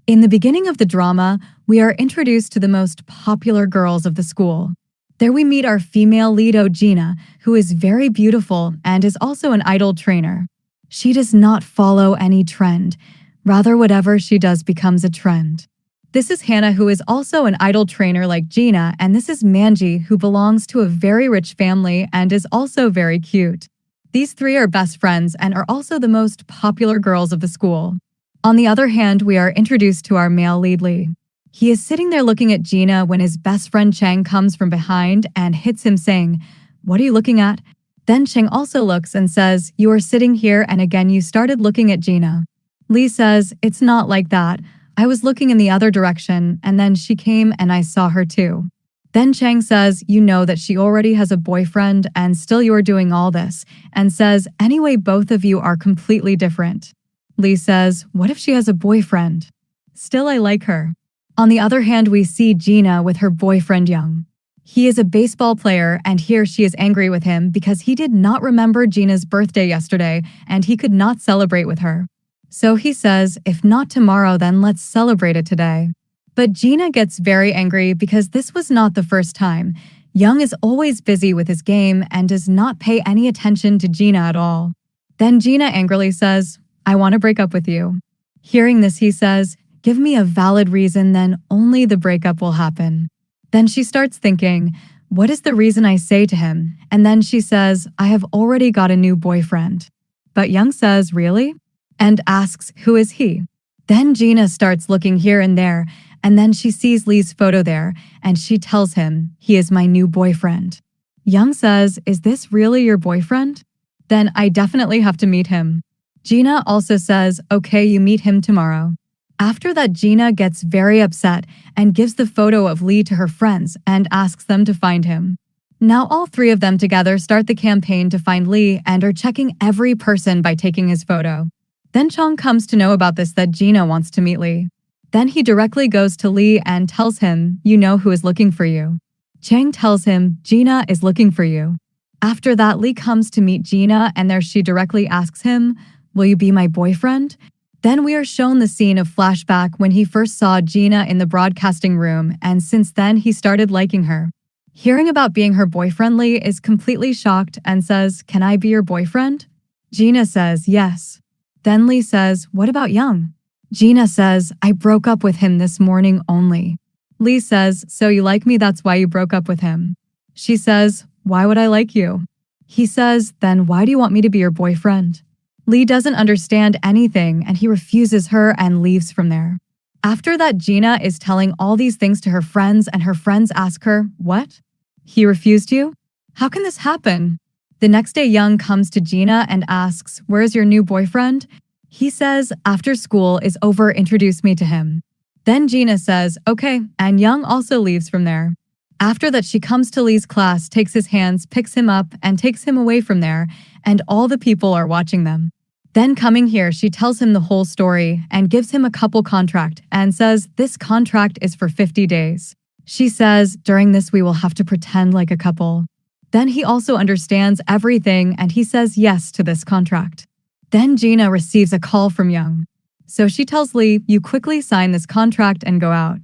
In the beginning of the drama, we are introduced to the most popular girls of the school. There we meet our female lead Gina, who is very beautiful and is also an idol trainer. She does not follow any trend. Rather, whatever she does becomes a trend. This is Hannah, who is also an idol trainer like Gina, and this is Manji, who belongs to a very rich family and is also very cute. These three are best friends and are also the most popular girls of the school. On the other hand, we are introduced to our male lead Lee. He is sitting there looking at Gina when his best friend Chang comes from behind and hits him saying, "What are you looking at?" Then Chang also looks and says, "You are sitting here and again you started looking at Gina." Lee says, "It's not like that. I was looking in the other direction and then she came and I saw her too." Then Chang says, "You know that she already has a boyfriend and still you are doing all this," and says, "Anyway, both of you are completely different." Lee says, "What if she has a boyfriend? Still, I like her." On the other hand, we see Gina with her boyfriend Young. He is a baseball player and here she is angry with him because he did not remember Gina's birthday yesterday and he could not celebrate with her. So he says, "If not tomorrow, then let's celebrate it today." But Gina gets very angry because this was not the first time. Young is always busy with his game and does not pay any attention to Gina at all. Then Gina angrily says, "I want to break up with you." Hearing this, he says, "Give me a valid reason, then only the breakup will happen." Then she starts thinking, "What is the reason I say to him?" And then she says, "I have already got a new boyfriend." But Young says, "Really?" And asks, "Who is he?" Then Gina starts looking here and there, and then she sees Lee's photo there, and she tells him, "He is my new boyfriend." Young says, "Is this really your boyfriend? Then I definitely have to meet him." Gina also says, "Okay, you meet him tomorrow." After that, Gina gets very upset and gives the photo of Lee to her friends and asks them to find him. Now all three of them together start the campaign to find Lee and are checking every person by taking his photo. Then Chong comes to know about this, that Gina wants to meet Lee. Then he directly goes to Lee and tells him, "You know who is looking for you." Chang tells him, "Gina is looking for you." After that, Lee comes to meet Gina and there she directly asks him, "Will you be my boyfriend?" Then we are shown the scene of flashback when he first saw Gina in the broadcasting room, and since then he started liking her. Hearing about being her boyfriend, Lee is completely shocked and says, "Can I be your boyfriend?" Gina says, "Yes." Then Lee says, "What about Young?" Gina says, "I broke up with him this morning only." Lee says, "So you like me, that's why you broke up with him?" She says, "Why would I like you?" He says, "Then why do you want me to be your boyfriend?" Lee doesn't understand anything and he refuses her and leaves from there. After that, Gina is telling all these things to her friends and her friends ask her, "What? He refused you? How can this happen?" The next day, Young comes to Gina and asks, "Where's your new boyfriend?" He says, "After school is over, introduce me to him." Then Gina says, "Okay," and Young also leaves from there. After that, she comes to Lee's class, takes his hands, picks him up, and takes him away from there, and all the people are watching them. Then coming here, she tells him the whole story and gives him a couple contract and says this contract is for 50 days. She says, "During this we will have to pretend like a couple." Then he also understands everything and he says yes to this contract. Then Gina receives a call from Young. So she tells Lee, "You quickly sign this contract and go out."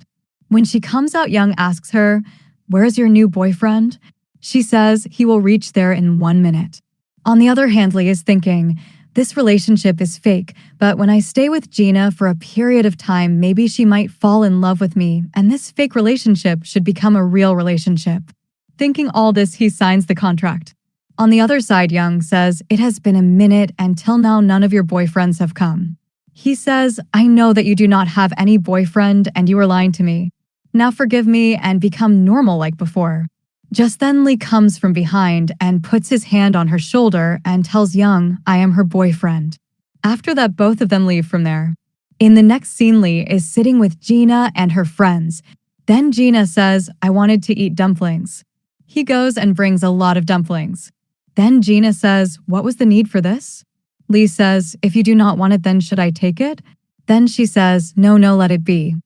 When she comes out, Young asks her, "Where's your new boyfriend?" She says he will reach there in 1 minute. On the other hand, Lee is thinking, this relationship is fake, but when I stay with Gina for a period of time, maybe she might fall in love with me, and this fake relationship should become a real relationship. Thinking all this, he signs the contract. On the other side, Young says, "It has been a minute and till now none of your boyfriends have come." He says, "I know that you do not have any boyfriend and you are lying to me. Now forgive me and become normal like before." Just then Lee comes from behind and puts his hand on her shoulder and tells Young, "I am her boyfriend." After that, both of them leave from there. In the next scene, Lee is sitting with Gina and her friends. Then Gina says, "I wanted to eat dumplings." He goes and brings a lot of dumplings. Then Gina says, "What was the need for this?" Lee says, "If you do not want it, then should I take it?" Then she says, "No, let it be.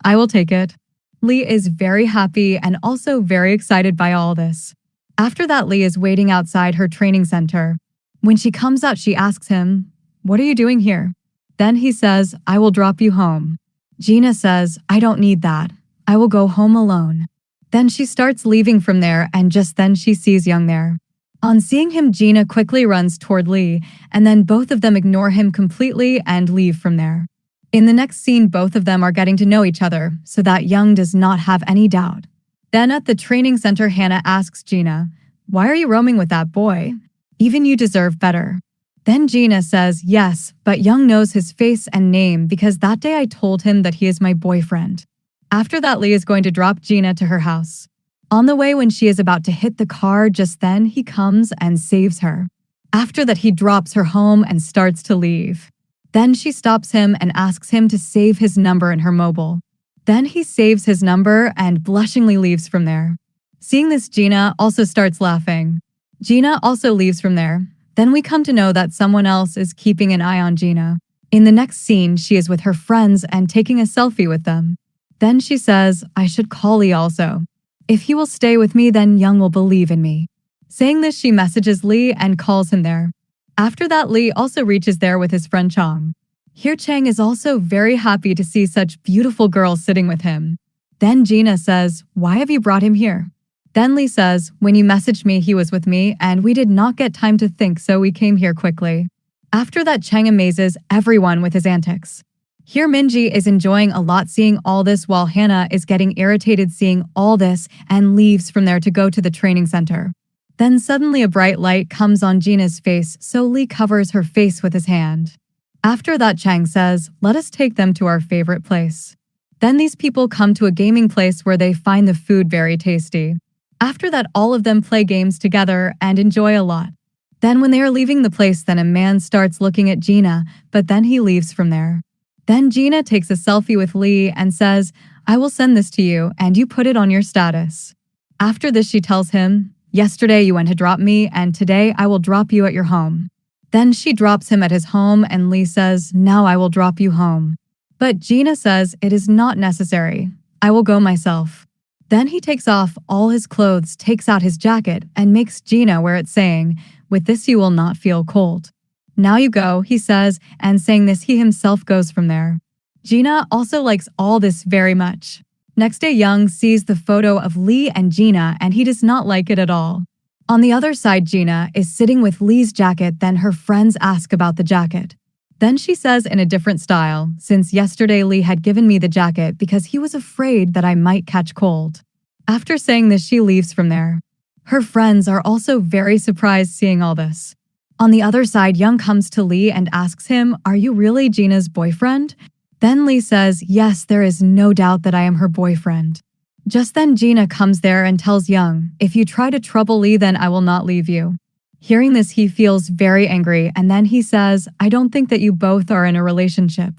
I will take it." Lee is very happy and also very excited by all this. After that, Lee is waiting outside her training center. When she comes out, she asks him, "What are you doing here?" Then he says, "I will drop you home." Gina says, I don't need that. I will go home alone. Then she starts leaving from there, and just then she sees Young there. On seeing him, Gina quickly runs toward Lee, and then both of them ignore him completely and leave from there. In the next scene, both of them are getting to know each other, so that Young does not have any doubt. Then at the training center, Hannah asks Gina, why are you roaming with that boy? Even you deserve better. Then Gina says, yes, but Young knows his face and name because that day I told him that he is my boyfriend. After that, Lee is going to drop Gina to her house. On the way, when she is about to hit the car, just then he comes and saves her. After that, he drops her home and starts to leave. Then she stops him and asks him to save his number in her mobile. Then he saves his number and blushingly leaves from there. Seeing this, Gina also starts laughing. Gina also leaves from there. Then we come to know that someone else is keeping an eye on Gina. In the next scene, she is with her friends and taking a selfie with them. Then she says, I should call Lee also. If he will stay with me, then Young will believe in me. Saying this, she messages Lee and calls him there. After that, Lee also reaches there with his friend Chang. Here, Chang is also very happy to see such beautiful girls sitting with him. Then Gina says, why have you brought him here? Then Lee says, when you messaged me, he was with me, and we did not get time to think, so we came here quickly. After that, Chang amazes everyone with his antics. Here, Minji is enjoying a lot seeing all this, while Hannah is getting irritated seeing all this and leaves from there to go to the training center. Then suddenly a bright light comes on Gina's face, so Lee covers her face with his hand. After that, Chang says, let us take them to our favorite place. Then these people come to a gaming place where they find the food very tasty. After that, all of them play games together and enjoy a lot. Then when they are leaving the place, then a man starts looking at Gina, but then he leaves from there. Then Gina takes a selfie with Lee and says, I will send this to you and you put it on your status. After this, she tells him, yesterday you went to drop me and today I will drop you at your home. Then she drops him at his home and Lee says, now I will drop you home. But Gina says, it is not necessary. I will go myself. Then he takes off all his clothes, takes out his jacket, and makes Gina wear it, saying, with this you will not feel cold. Now you go, he says, and saying this, he himself goes from there. Gina also likes all this very much. Next day, Young sees the photo of Lee and Gina, and he does not like it at all. On the other side, Gina is sitting with Lee's jacket, then her friends ask about the jacket. Then she says in a different style, since yesterday Lee had given me the jacket because he was afraid that I might catch cold. After saying this, she leaves from there. Her friends are also very surprised seeing all this. On the other side, Young comes to Lee and asks him, are you really Gina's boyfriend? Then Lee says, yes, there is no doubt that I am her boyfriend. Just then Gina comes there and tells Young, if you try to trouble Lee, then I will not leave you. Hearing this, he feels very angry, and then he says, I don't think that you both are in a relationship.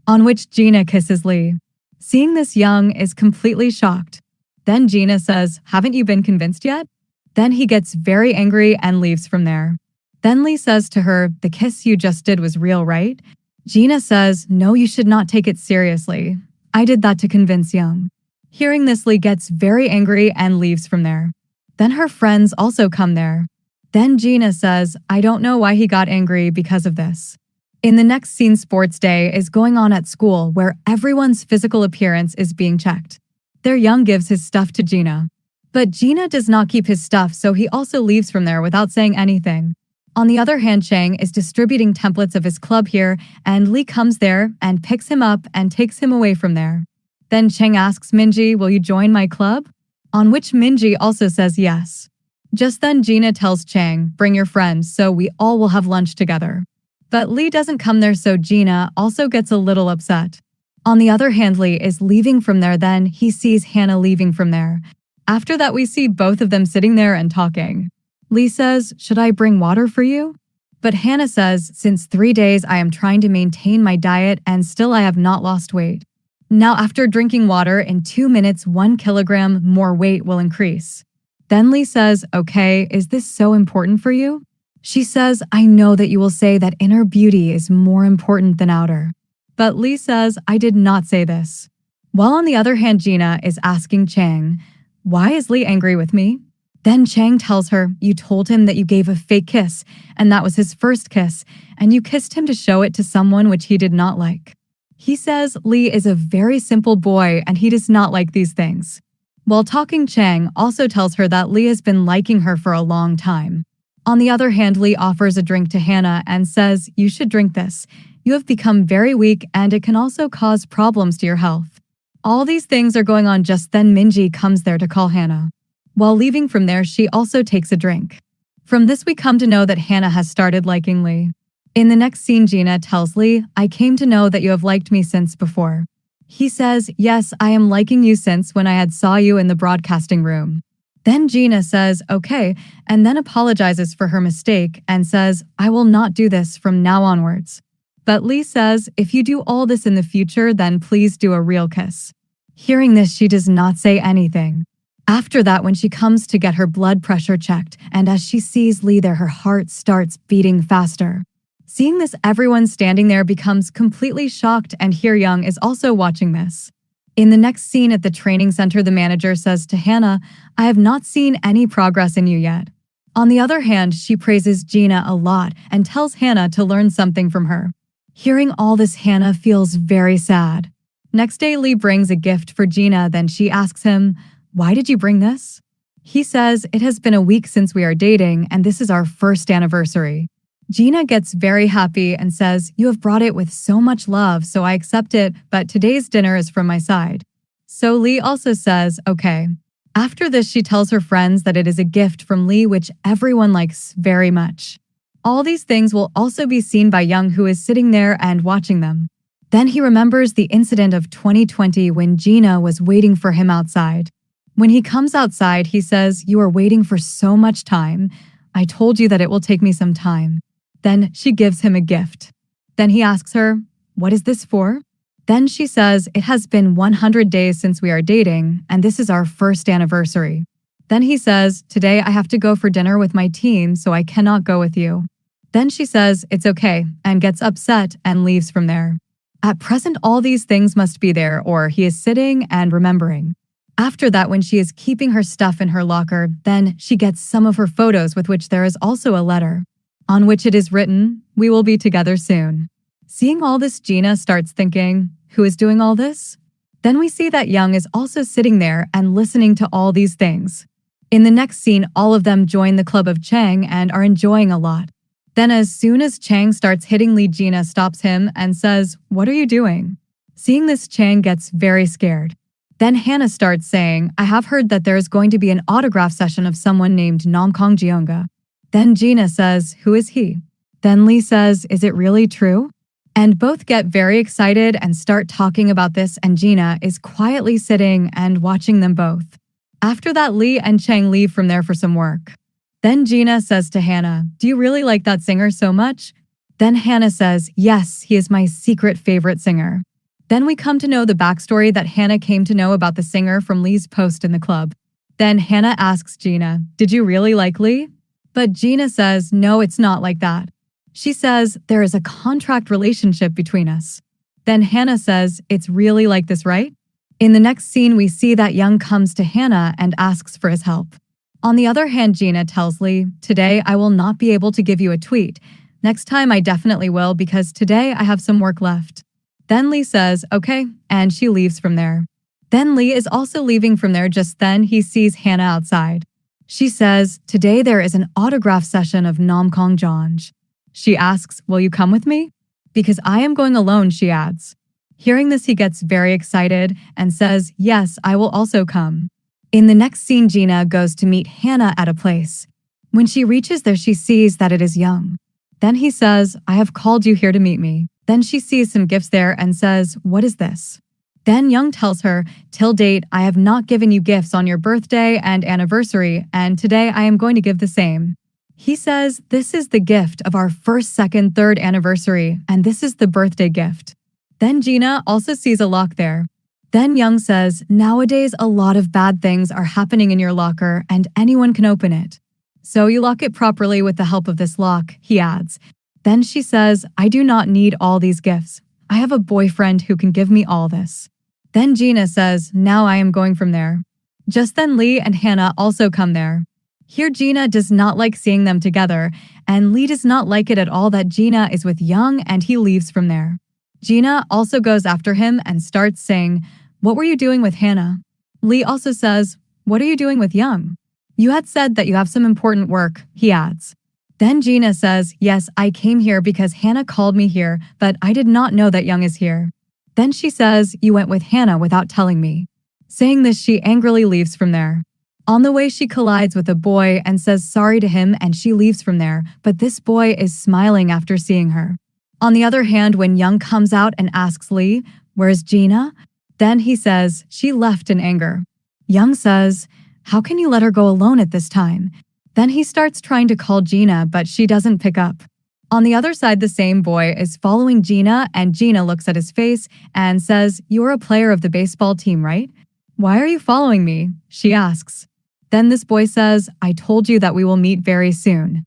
On which Gina kisses Lee. Seeing this, Young is completely shocked. Then Gina says, haven't you been convinced yet? Then he gets very angry and leaves from there. Then Lee says to her, the kiss you just did was real, right? Gina says, no, you should not take it seriously. I did that to convince Young. Hearing this, Lee gets very angry and leaves from there. Then her friends also come there. Then Gina says, I don't know why he got angry because of this. In the next scene, sports day is going on at school where everyone's physical appearance is being checked. There, Young gives his stuff to Gina. But Gina does not keep his stuff, so he also leaves from there without saying anything. On the other hand, Chang is distributing templates of his club here, and Lee comes there and picks him up and takes him away from there. Then Chang asks Minji, will you join my club? On which Minji also says yes. Just then Gina tells Chang, bring your friends so we all will have lunch together. But Lee doesn't come there, so Gina also gets a little upset. On the other hand, Lee is leaving from there, then he sees Hannah leaving from there. After that, we see both of them sitting there and talking. Lee says, should I bring water for you? But Hannah says, since 3 days I am trying to maintain my diet and still I have not lost weight. Now after drinking water in 2 minutes, 1 kilogram more weight will increase. Then Lee says, okay, is this so important for you? She says, I know that you will say that inner beauty is more important than outer. But Lee says, I did not say this. While on the other hand, Gina is asking Chang, why is Lee angry with me? Then Chang tells her, you told him that you gave a fake kiss, and that was his first kiss, and you kissed him to show it to someone which he did not like. He says Lee is a very simple boy and he does not like these things. While talking, Chang also tells her that Lee has been liking her for a long time. On the other hand, Lee offers a drink to Hannah and says, "You should drink this. You have become very weak and it can also cause problems to your health." All these things are going on just then Minji comes there to call Hannah. While leaving from there, she also takes a drink. From this we come to know that Hannah has started liking Lee. In the next scene, Gina tells Lee, "I came to know that you have liked me since before." He says, "Yes, I am liking you since when I had saw you in the broadcasting room." Then Gina says, "Okay," and then apologizes for her mistake and says, "I will not do this from now onwards." But Lee says, "If you do all this in the future, then please do a real kiss." Hearing this, she does not say anything. After that, when she comes to get her blood pressure checked, and as she sees Lee there, her heart starts beating faster. Seeing this, everyone standing there becomes completely shocked, and Young is also watching this. In the next scene at the training center, the manager says to Hannah, "I have not seen any progress in you yet." On the other hand, she praises Gina a lot and tells Hannah to learn something from her. Hearing all this, Hannah feels very sad. Next day, Lee brings a gift for Gina, then she asks him, "Why did you bring this?" He says, "It has been a week since we are dating, and this is our first anniversary." Gina gets very happy and says, "You have brought it with so much love, so I accept it, but today's dinner is from my side." So Lee also says, "Okay." After this, she tells her friends that it is a gift from Lee, which everyone likes very much. All these things will also be seen by Young, who is sitting there and watching them. Then he remembers the incident of 2020 when Gina was waiting for him outside. When he comes outside, he says, "You are waiting for so much time. I told you that it will take me some time." Then she gives him a gift. Then he asks her, "What is this for?" Then she says, "It has been 100 days since we are dating, and this is our first anniversary." Then he says, "Today I have to go for dinner with my team, so I cannot go with you." Then she says, "It's okay," and gets upset and leaves from there. At present, all these things must be there, or he is sitting and remembering. After that, when she is keeping her stuff in her locker, then she gets some of her photos with which there is also a letter, on which it is written, "We will be together soon." Seeing all this, Gina starts thinking, who is doing all this? Then we see that Young is also sitting there and listening to all these things. In the next scene, all of them join the club of Chang and are enjoying a lot. Then as soon as Chang starts hitting Lee, Gina stops him and says, "What are you doing?" Seeing this, Chang gets very scared. Then Hannah starts saying, "I have heard that there is going to be an autograph session of someone named Namkong Jeonga." Then Gina says, "Who is he?" Then Lee says, "Is it really true?" And both get very excited and start talking about this, and Gina is quietly sitting and watching them both. After that, Lee and Chang leave from there for some work. Then Gina says to Hannah, "Do you really like that singer so much?" Then Hannah says, "Yes, he is my secret favorite singer." Then we come to know the backstory that Hannah came to know about the singer from Lee's post in the club. Then Hannah asks Gina, "Did you really like Lee?" But Gina says, "No, it's not like that." She says, "There is a contract relationship between us." Then Hannah says, "It's really like this, right?" In the next scene, we see that Young comes to Hannah and asks for his help. On the other hand, Gina tells Lee, "Today I will not be able to give you a tweet. Next time I definitely will, because today I have some work left." Then Lee says, "Okay," and she leaves from there. Then Lee is also leaving from there. Just then he sees Hannah outside. She says, "Today there is an autograph session of Namkong Jeonga." She asks, "Will you come with me?" "Because I am going alone," she adds. Hearing this, he gets very excited and says, "Yes, I will also come." In the next scene, Gina goes to meet Hannah at a place. When she reaches there, she sees that it is Young. Then he says, "I have called you here to meet me." Then she sees some gifts there and says, "What is this?" Then Young tells her, "Till date, I have not given you gifts on your birthday and anniversary, and today I am going to give the same." He says, "This is the gift of our first, second, third anniversary, and this is the birthday gift." Then Gina also sees a lock there. Then Young says, "Nowadays, a lot of bad things are happening in your locker, and anyone can open it. So you lock it properly with the help of this lock," he adds. Then she says, "I do not need all these gifts. I have a boyfriend who can give me all this." Then Gina says, "Now I am going from there." Just then Lee and Hannah also come there. Here Gina does not like seeing them together, and Lee does not like it at all that Gina is with Young, and he leaves from there. Gina also goes after him and starts saying, "What were you doing with Hannah?" Lee also says, "What are you doing with Young?" "You had said that you have some important work," he adds. Then Gina says, "Yes, I came here because Hannah called me here, but I did not know that Young is here." Then she says, "You went with Hannah without telling me." Saying this, she angrily leaves from there. On the way, she collides with a boy and says sorry to him, and she leaves from there, but this boy is smiling after seeing her. On the other hand, when Young comes out and asks Lee, "Where's Gina?" Then he says, "She left in anger." Young says, "How can you let her go alone at this time?" Then he starts trying to call Gina, but she doesn't pick up. On the other side, the same boy is following Gina, and Gina looks at his face and says, "You're a player of the baseball team, right?" "Why are you following me?" she asks. Then this boy says, "I told you that we will meet very soon."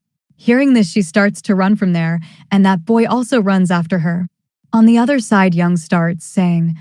Hearing this, she starts to run from there, and that boy also runs after her. On the other side, Young starts saying,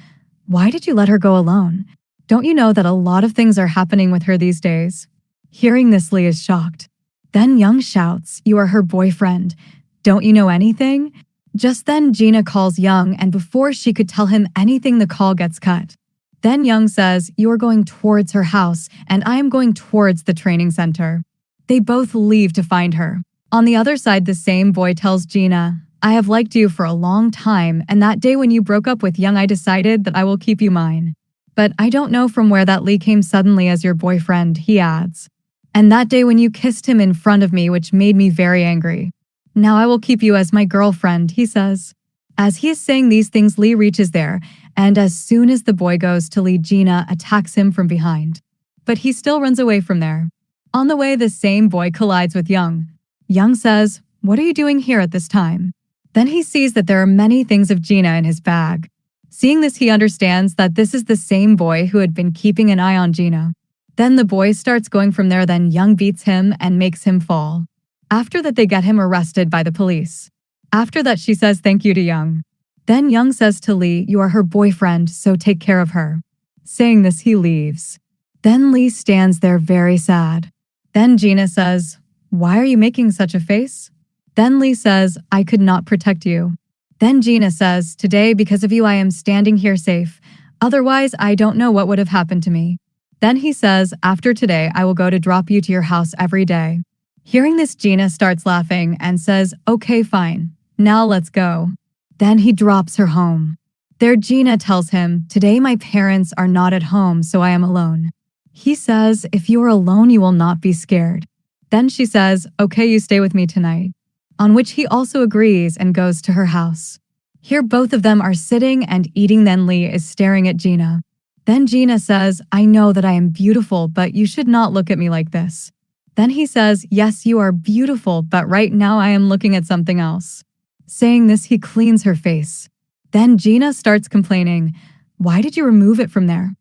"Why did you let her go alone? Don't you know that a lot of things are happening with her these days?" Hearing this, Lee is shocked. Then Young shouts, "You are her boyfriend. Don't you know anything?" Just then, Gina calls Young, and before she could tell him anything, the call gets cut. Then Young says, "You are going towards her house, and I am going towards the training center." They both leave to find her. On the other side, the same boy tells Gina, "I have liked you for a long time, and that day when you broke up with Young, I decided that I will keep you mine. But I don't know from where that Lee came suddenly as your boyfriend," he adds. "And that day when you kissed him in front of me, which made me very angry. Now I will keep you as my girlfriend," he says. As he is saying these things, Lee reaches there, and as soon as the boy goes to lead, Gina attacks him from behind. But he still runs away from there. On the way, the same boy collides with Young. Young says, "What are you doing here at this time?" Then he sees that there are many things of Gina in his bag. Seeing this, he understands that this is the same boy who had been keeping an eye on Gina. Then the boy starts going from there, then Young beats him and makes him fall. After that, they get him arrested by the police. After that, she says thank you to Young. Then Young says to Lee, "You are her boyfriend, so take care of her." Saying this, he leaves. Then Lee stands there very sad. Then Gina says, "Why are you making such a face?" Then Lee says, "I could not protect you." Then Gina says, "Today, because of you, I am standing here safe. Otherwise, I don't know what would have happened to me." Then he says, "After today, I will go to drop you to your house every day." Hearing this, Gina starts laughing and says, "Okay, fine. Now let's go." Then he drops her home. There, Gina tells him, "Today my parents are not at home, so I am alone." He says, "If you are alone, you will not be scared." Then she says, "Okay, you stay with me tonight." On which he also agrees and goes to her house. Here both of them are sitting and eating, then Lee is staring at Gina. Then Gina says, "I know that I am beautiful, but you should not look at me like this." Then he says, "Yes, you are beautiful, but right now I am looking at something else." Saying this, he cleans her face. Then Gina starts complaining, "Why did you remove it from there?"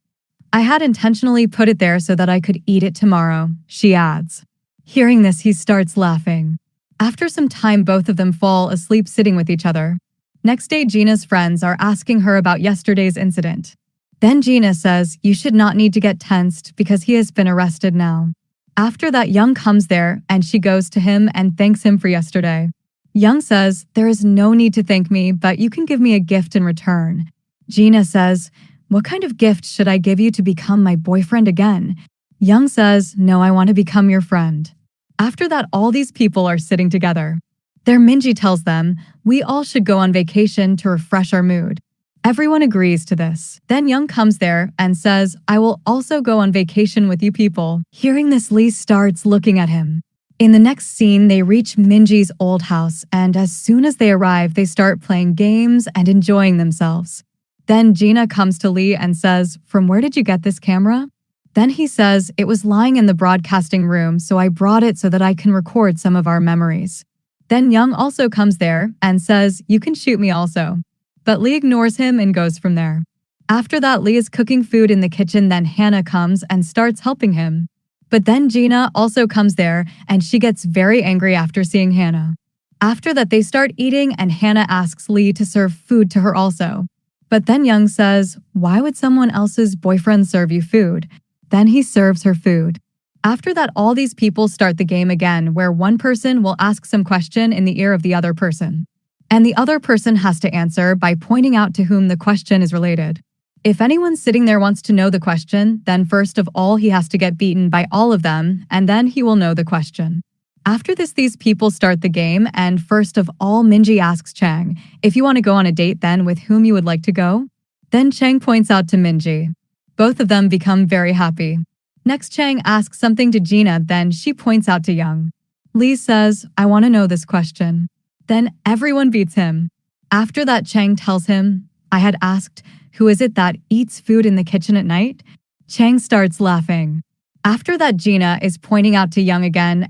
"I had intentionally put it there so that I could eat it tomorrow," she adds. Hearing this, he starts laughing. After some time, both of them fall asleep sitting with each other. Next day, Gina's friends are asking her about yesterday's incident. Then Gina says, "You should not need to get tensed because he has been arrested now." After that, Young comes there and she goes to him and thanks him for yesterday. Young says, "There is no need to thank me, but you can give me a gift in return." Gina says, "What kind of gift should I give you to become my boyfriend again?" Young says, "No, I want to become your friend." After that, all these people are sitting together. There, Minji tells them, "We all should go on vacation to refresh our mood." Everyone agrees to this. Then Young comes there and says, "I will also go on vacation with you people." Hearing this, Lee starts looking at him. In the next scene, they reach Minji's old house, and as soon as they arrive, they start playing games and enjoying themselves. Then Gina comes to Lee and says, "From where did you get this camera?" Then he says, "It was lying in the broadcasting room, so I brought it so that I can record some of our memories." Then Young also comes there and says, "You can shoot me also." But Lee ignores him and goes from there. After that, Lee is cooking food in the kitchen, then Hannah comes and starts helping him. But then Gina also comes there and she gets very angry after seeing Hannah. After that, they start eating and Hannah asks Lee to serve food to her also. But then Young says, "Why would someone else's boyfriend serve you food?" Then he serves her food. After that, all these people start the game again, where one person will ask some question in the ear of the other person. and the other person has to answer by pointing out to whom the question is related. If anyone sitting there wants to know the question, then first of all he has to get beaten by all of them, and then he will know the question. After this, these people start the game, and first of all Minji asks Chang, if you want to go on a date then with whom you would like to go? Then Chang points out to Minji. Both of them become very happy. Next, Chang asks something to Gina, then she points out to Young. Lee says, I want to know this question. Then everyone beats him. After that, Chang tells him, I had asked, who is it that eats food in the kitchen at night? Chang starts laughing. After that, Gina is pointing out to Young again,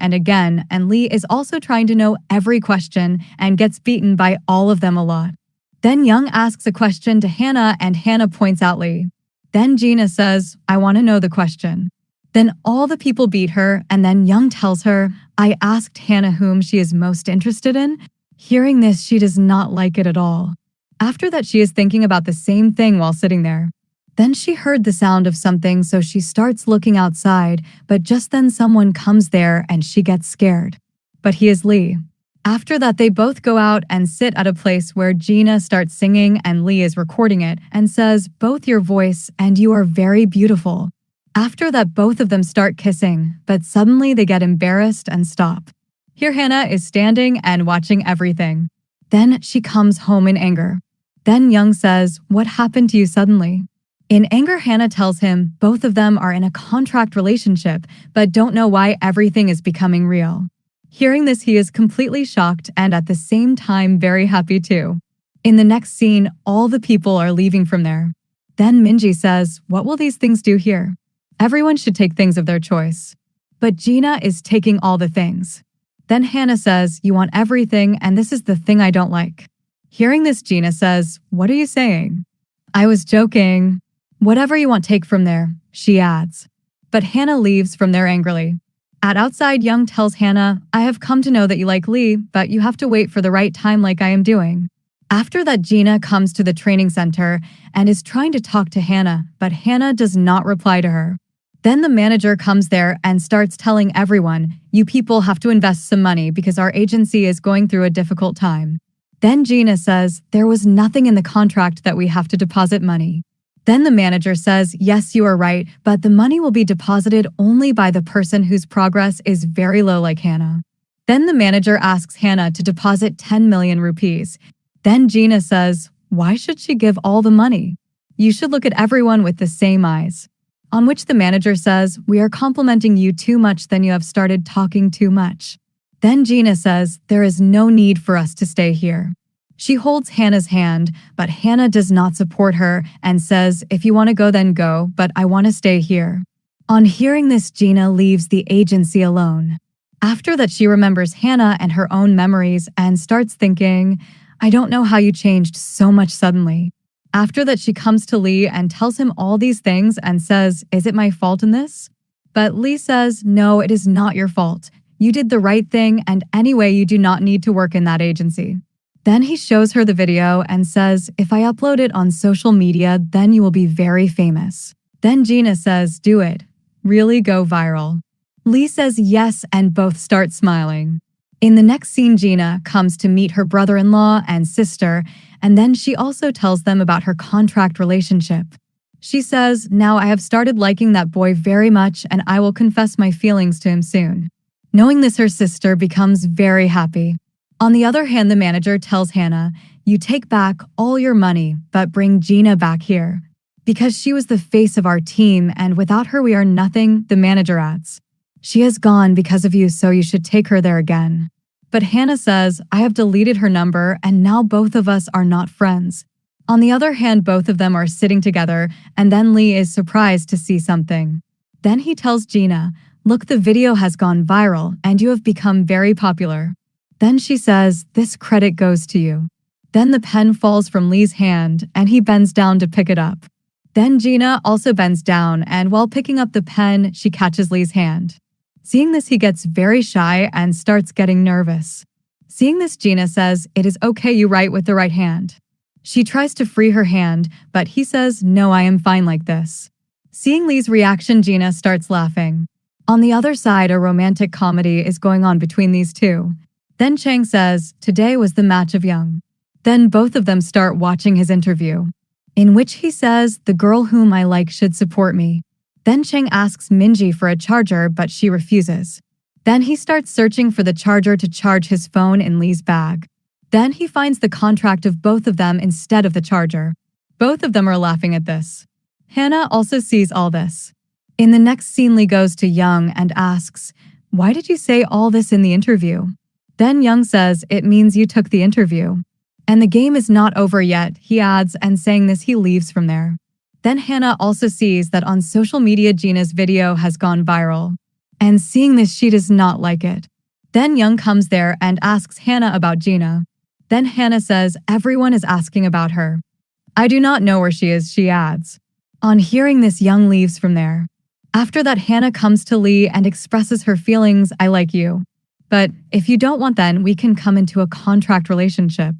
and Lee is also trying to know every question and gets beaten by all of them a lot. Then Young asks a question to Hannah, and Hannah points out Lee. Then Gina says, I want to know the question. Then all the people beat her, and then Young tells her, I asked Hannah whom she is most interested in. Hearing this, she does not like it at all. After that, she is thinking about the same thing while sitting there. Then she heard the sound of something, so she starts looking outside, but just then someone comes there and she gets scared. But he is Lee. After that, they both go out and sit at a place where Gina starts singing and Lee is recording it and says, both your voice and you are very beautiful. After that, both of them start kissing, but suddenly they get embarrassed and stop. Here Hannah is standing and watching everything. Then she comes home in anger. Then Young says, what happened to you suddenly? In anger, Hannah tells him both of them are in a contract relationship, but don't know why everything is becoming real. Hearing this, he is completely shocked and at the same time very happy too. In the next scene, all the people are leaving from there. Then Minji says, what will these things do here? Everyone should take things of their choice. But Gina is taking all the things. Then Hannah says, you want everything, and this is the thing I don't like. Hearing this, Gina says, what are you saying? I was joking. Whatever you want, take from there, she adds. But Hannah leaves from there angrily. At outside, Young tells Hannah, I have come to know that you like Lee, but you have to wait for the right time like I am doing. After that, Gina comes to the training center and is trying to talk to Hannah, but Hannah does not reply to her. Then the manager comes there and starts telling everyone, you people have to invest some money because our agency is going through a difficult time. Then Gina says, there was nothing in the contract that we have to deposit money. Then the manager says, yes, you are right, but the money will be deposited only by the person whose progress is very low like Hannah. Then the manager asks Hannah to deposit 10 million rupees. Then Gina says, why should she give all the money? You should look at everyone with the same eyes. On which the manager says, we are complimenting you too much, then you have started talking too much. Then Gina says, there is no need for us to stay here. She holds Hannah's hand, but Hannah does not support her and says, if you want to go, then go, but I want to stay here. On hearing this, Gina leaves the agency alone. After that, she remembers Hannah and her own memories and starts thinking, I don't know how you changed so much suddenly. After that, she comes to Lee and tells him all these things and says, is it my fault in this? But Lee says, no, it is not your fault. You did the right thing, and anyway, you do not need to work in that agency. Then he shows her the video and says, if I upload it on social media, then you will be very famous. Then Gina says, do it. Really go viral. Lee says yes, and both start smiling. In the next scene, Gina comes to meet her brother-in-law and sister, and then she also tells them about her contract relationship. She says, now I have started liking that boy very much, and I will confess my feelings to him soon. Knowing this, her sister becomes very happy. On the other hand, the manager tells Hannah, you take back all your money, but bring Gina back here. Because she was the face of our team, and without her we are nothing, the manager adds. She has gone because of you, so you should take her there again. But Hannah says, I have deleted her number, and now both of us are not friends. On the other hand, both of them are sitting together, and then Lee is surprised to see something. Then he tells Gina, look, the video has gone viral, and you have become very popular. Then she says, this credit goes to you. Then the pen falls from Lee's hand, and he bends down to pick it up. Then Gina also bends down, and while picking up the pen, she catches Lee's hand. Seeing this, he gets very shy and starts getting nervous. Seeing this, Gina says, it is okay, you write with the right hand. She tries to free her hand, but he says, no, I am fine like this. Seeing Lee's reaction, Gina starts laughing. On the other side, a romantic comedy is going on between these two. Then Chang says, today was the match of Young. Then both of them start watching his interview, in which he says the girl whom I like should support me. Then Cheng asks Minji for a charger, but she refuses. Then he starts searching for the charger to charge his phone in Lee's bag. Then he finds the contract of both of them instead of the charger. Both of them are laughing at this. Hannah also sees all this. In the next scene, Lee goes to Young and asks, "Why did you say all this in the interview?" Then Young says, "It means you took the interview. And the game is not over yet," he adds, and saying this, he leaves from there. Then Hannah also sees that on social media Gina's video has gone viral. And seeing this, she does not like it. Then Young comes there and asks Hannah about Gina. Then Hannah says everyone is asking about her. "I do not know where she is," she adds. On hearing this, Young leaves from there. After that, Hannah comes to Lee and expresses her feelings, "I like you. But if you don't want, then we can come into a contract relationship.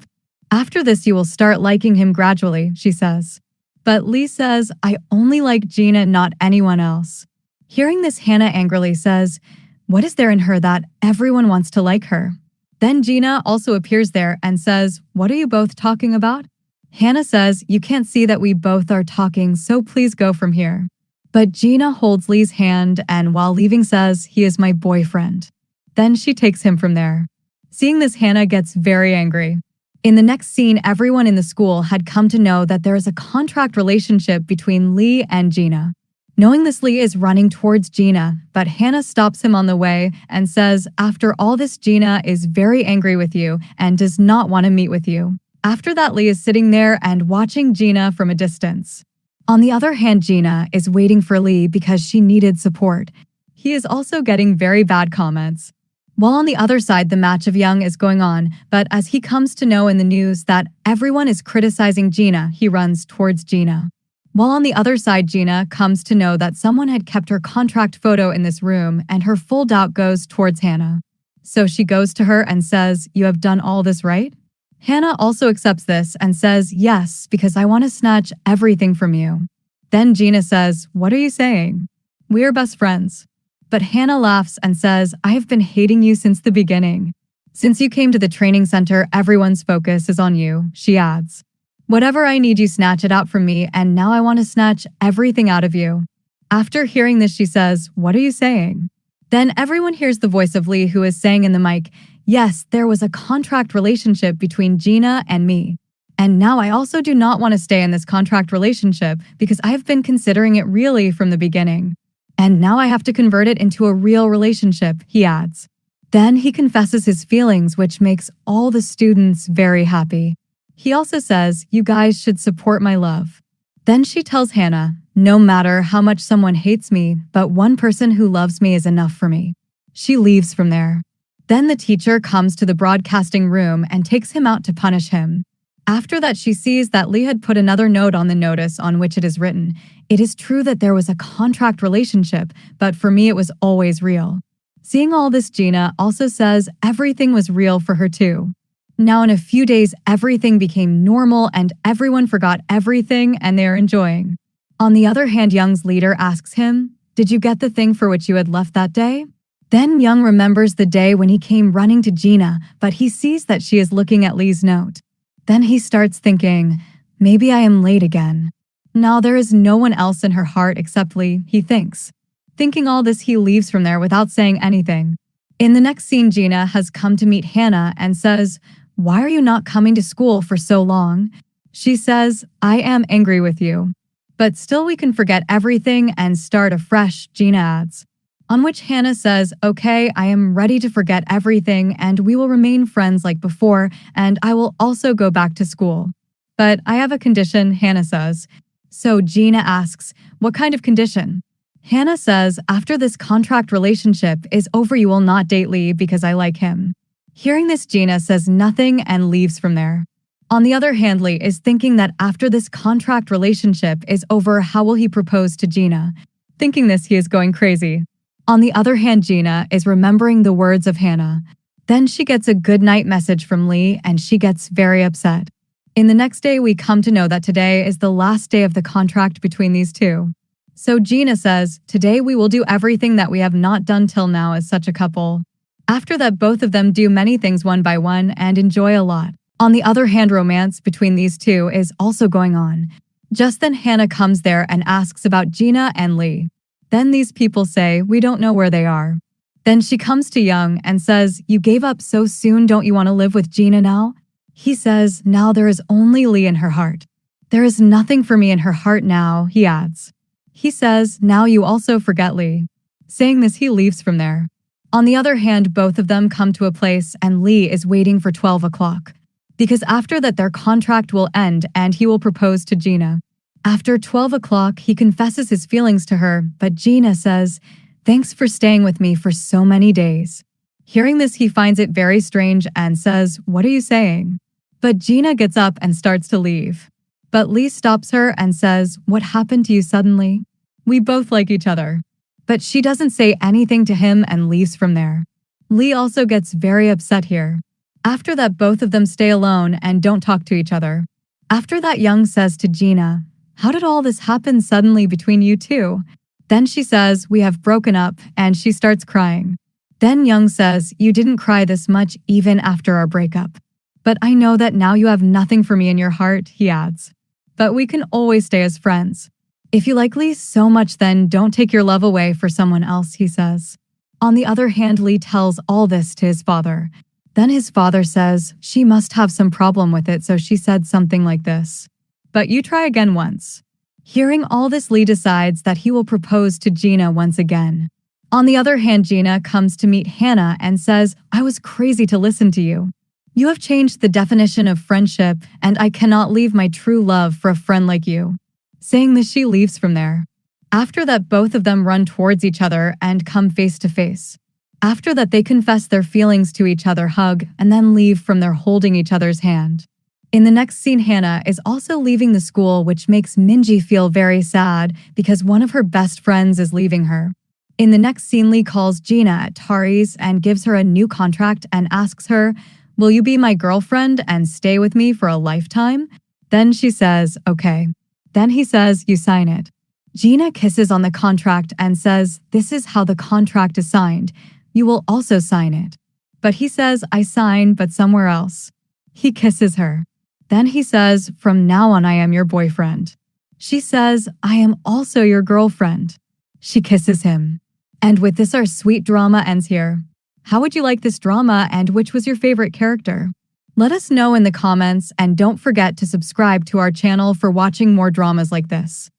After this, you will start liking him gradually," she says. But Lee says, "I only like Gina, not anyone else." Hearing this, Hannah angrily says, "What is there in her that everyone wants to like her?" Then Gina also appears there and says, "What are you both talking about?" Hannah says, "You can't see that we both are talking, so please go from here." But Gina holds Lee's hand and while leaving says, "He is my boyfriend." Then she takes him from there. Seeing this, Hannah gets very angry. In the next scene, everyone in the school had come to know that there is a contract relationship between Lee and Gina. Knowing this, Lee is running towards Gina, but Hannah stops him on the way and says, "After all this, Gina is very angry with you and does not want to meet with you." After that, Lee is sitting there and watching Gina from a distance. On the other hand, Gina is waiting for Lee because she needed support. He is also getting very bad comments. While on the other side, the match of Young is going on, but as he comes to know in the news that everyone is criticizing Gina, he runs towards Gina. While on the other side, Gina comes to know that someone had kept her contract photo in this room, and her full doubt goes towards Hannah. So she goes to her and says, "You have done all this, right?" Hannah also accepts this and says, "Yes, because I want to snatch everything from you." Then Gina says, "What are you saying? We are best friends." But Hannah laughs and says, "I have been hating you since the beginning. Since you came to the training center, everyone's focus is on you," she adds. "Whatever I need, you snatch it out from me, and now I want to snatch everything out of you." After hearing this, she says, "What are you saying?" Then everyone hears the voice of Lee, who is saying in the mic, "Yes, there was a contract relationship between Gina and me. And now I also do not want to stay in this contract relationship because I have been considering it really from the beginning. And now I have to convert it into a real relationship," he adds. Then he confesses his feelings, which makes all the students very happy. He also says, "You guys should support my love." Then she tells Hannah, "No matter how much someone hates me, but one person who loves me is enough for me." She leaves from there. Then the teacher comes to the broadcasting room and takes him out to punish him. After that, she sees that Lee had put another note on the notice on which it is written, "It is true that there was a contract relationship, but for me it was always real." Seeing all this, Gina also says everything was real for her too. Now in a few days, everything became normal and everyone forgot everything and they are enjoying. On the other hand, Young's leader asks him, "Did you get the thing for which you had left that day?" Then Young remembers the day when he came running to Gina, but he sees that she is looking at Lee's note. Then he starts thinking, "Maybe I am late again." Now there is no one else in her heart except Lee, he thinks. Thinking all this, he leaves from there without saying anything. In the next scene, Gina has come to meet Hannah and says, "Why are you not coming to school for so long?" She says, "I am angry with you. But still we can forget everything and start afresh," Gina adds. On which Hannah says, "Okay, I am ready to forget everything and we will remain friends like before and I will also go back to school. But I have a condition," Hannah says. So Gina asks, "What kind of condition?" Hannah says, "After this contract relationship is over, you will not date Lee because I like him." Hearing this, Gina says nothing and leaves from there. On the other hand, Lee is thinking that after this contract relationship is over, how will he propose to Gina? Thinking this, he is going crazy. On the other hand, Gina is remembering the words of Hannah. Then she gets a good night message from Lee and she gets very upset. In the next day, we come to know that today is the last day of the contract between these two. So Gina says, "Today we will do everything that we have not done till now as such a couple." After that, both of them do many things one by one and enjoy a lot. On the other hand, romance between these two is also going on. Just then Hannah comes there and asks about Gina and Lee. Then these people say, we don't know where they are. Then she comes to Young and says, you gave up so soon, don't you want to live with Gina now? He says, now there is only Lee in her heart. There is nothing for me in her heart now, he adds. He says, now you also forget Lee. Saying this, he leaves from there. On the other hand, both of them come to a place and Lee is waiting for 12 o'clock. Because after that their contract will end and he will propose to Gina. After 12 o'clock, he confesses his feelings to her, but Gina says, thanks for staying with me for so many days. Hearing this, he finds it very strange and says, what are you saying? But Gina gets up and starts to leave. But Lee stops her and says, what happened to you suddenly? We both like each other. But she doesn't say anything to him and leaves from there. Lee also gets very upset here. After that, both of them stay alone and don't talk to each other. After that, Young says to Gina, how did all this happen suddenly between you two? Then she says, we have broken up, and she starts crying. Then Young says, you didn't cry this much even after our breakup. But I know that now you have nothing for me in your heart, he adds. But we can always stay as friends. If you like Lee so much, then don't take your love away for someone else, he says. On the other hand, Lee tells all this to his father. Then his father says, she must have some problem with it, so she said something like this. But you try again once. Hearing all this, Lee decides that he will propose to Gina once again. On the other hand, Gina comes to meet Hannah and says, I was crazy to listen to you. You have changed the definition of friendship, and I cannot leave my true love for a friend like you. Saying this, she leaves from there. After that, both of them run towards each other and come face to face. After that, they confess their feelings to each other, hug, and then leave from there holding each other's hand. In the next scene, Hannah is also leaving the school, which makes Minji feel very sad because one of her best friends is leaving her. In the next scene, Lee calls Gina at Tari's and gives her a new contract and asks her, will you be my girlfriend and stay with me for a lifetime? Then she says, okay. Then he says, you sign it. Gina kisses on the contract and says, this is how the contract is signed. You will also sign it. But he says, I sign, but somewhere else. He kisses her. Then he says, from now on, I am your boyfriend. She says, I am also your girlfriend. She kisses him. And with this, our sweet drama ends here. How would you like this drama, and which was your favorite character? Let us know in the comments, and don't forget to subscribe to our channel for watching more dramas like this.